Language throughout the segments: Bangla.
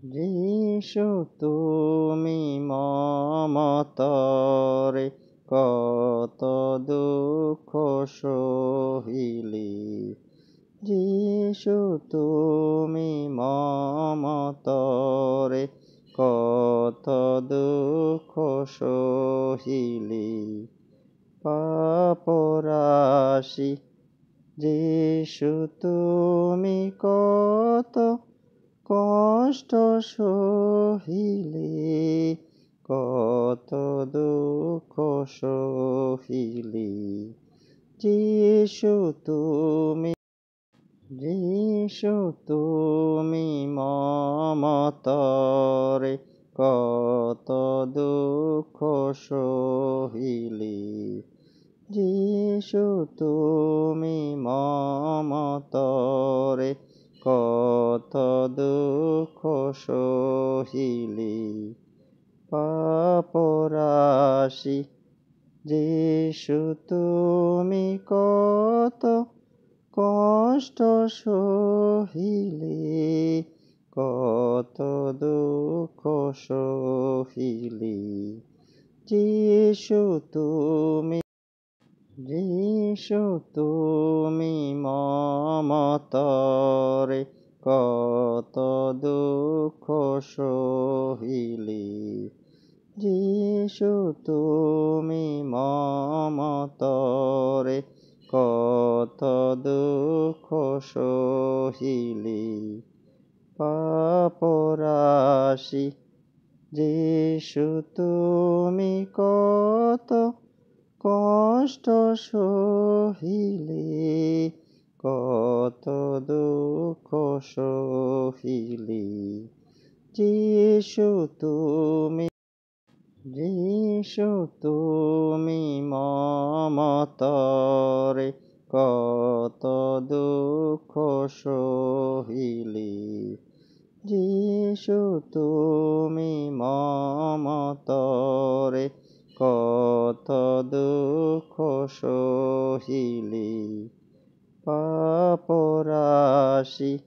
যিশু তুমি মমতরে কত দুঃখ সহিলি। যিশু তুমি মমতরে কত দুঃখ সহিলি। পাপরাশি যিশু তুমি কত কষ্ট সহিলি, কত দুঃখ সহিলি। যিশু তুমি যিশু তুমি মমতরে কত দুঃখ সহিলি। যিশু তুমি মমতরে কত দুঃখ সহিলি। পাপরাশি যিশু তুমি কত কষ্ট সহিলি, কত দুঃখ সহিলি। যিশু তুমি যিশু তুমি মমতরে কত দুঃখ সহিলি। যিশু তুমি মমতরে কত দুঃখ সহিলি। পাপরাশি যিশু তুমি কত কষ্ট সহিলি, কত দুঃখ সহিলি। যিশু তুমি যিশু তুমি মমতরে কত দুঃখ সহিলি। যিশু তুমি মমতরে কত দুঃখ সহিলি। পাপরাশি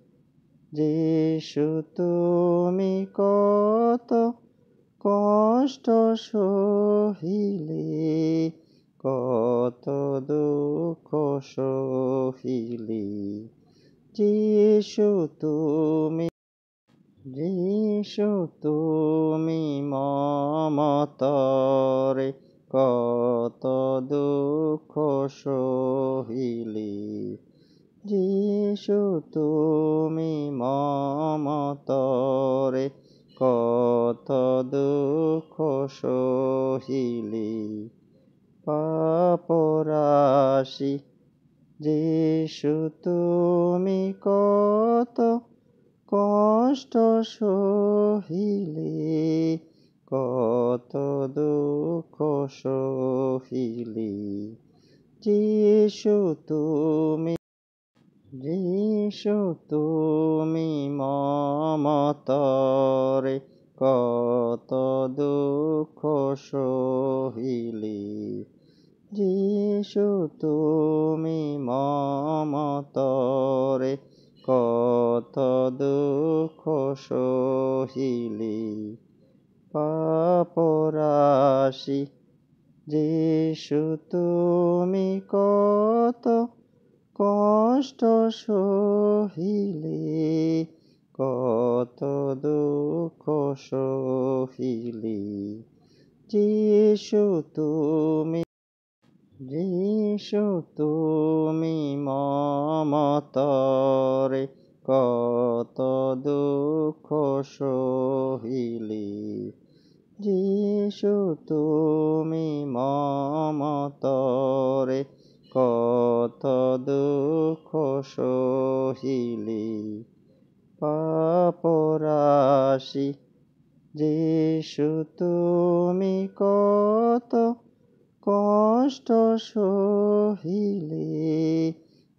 যিশু তুমি কত কষ্ট সহিলি, কত দুঃখ সহিলি। যিশু তুমি যিশু তুমি মমতরে কত দুঃখ সহিলি। যিশু তুমি মমতরে কত দুঃখ সহিলি। পাপরাশি যিশু তুমি কত কষ্ট সহিলি, কত দুঃখ সহিলি। যিশু তুমি যিশু তুমি মমতরে কত দুঃখ সহিলি। যিশু তুমি মমতরে কত দুঃখ সহিলি। পাপরাশি যিশু তুমি কত কষ্ট সহিলি, কত দুঃখ সহিলি। যিশু তুমি যিশু তুমি মমতরে কত দুঃখ সহিলি। যিশু তুমি মমতরে কত দুঃখ সহিলি। পাপরাশি যিশু তুমি কত কষ্ট সহিলি,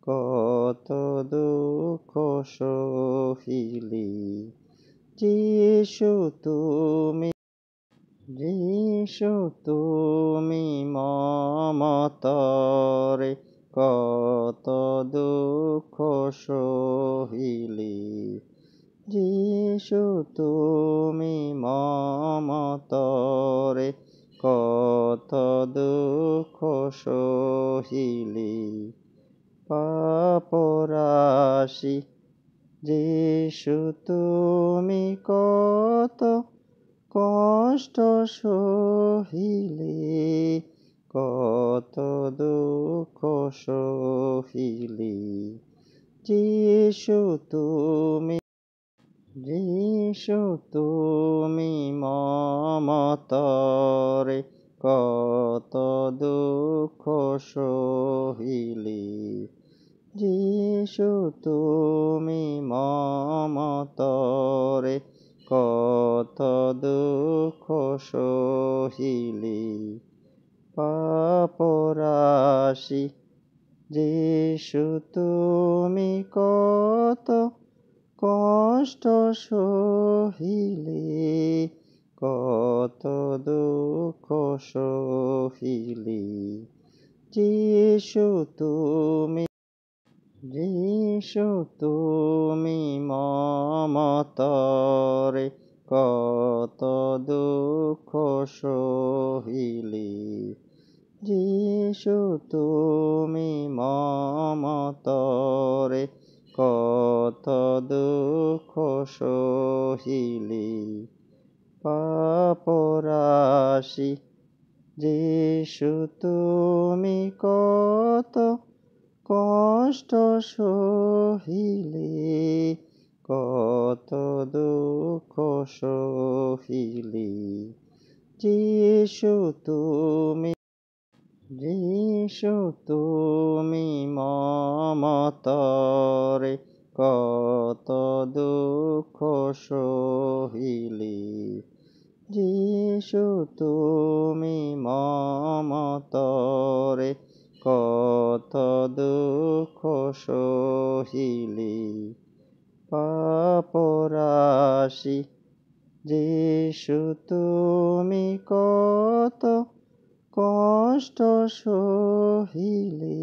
কত দুঃখ সহিলি। যিশু তুমি যিশু তুমি মমতরে কত দুঃখ সহিলি। যিশু তুমি মমতরে কত দুঃখ সহিলি পাপরাশি যিশু তুমি কত কষ্ট সহিলি কত দুঃখ সহিলি যিশু তুমি যিশু তুমি মমতরে কত দুঃখ সহিলি যিশু তুমি মমতরে কত দুঃখ সহিলি পাপরাশি যিশু তুমি কত কষ্ট সহিলি কত দুঃখ সহিলি যিশু তুমি যিশু তুমি মমতরে কত দুঃখ সহিলি যিশু তুমি মমতরে কত দুঃখ সহিলি পাপরাশি যিশু তুমি কত কষ্ট সহিলি কত দুঃখ সহিলি যিশু তুমি যিশু তুমি মমতরে কত দুঃখ সহিলি যিশু তুমি মমতরে কত দুঃখ সহিলি পাপরাশি যিশু তুমি কত কষ্ট সহিলি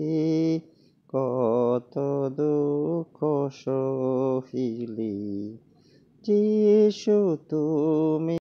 কত দুঃখ সহিলি যিশু তুমি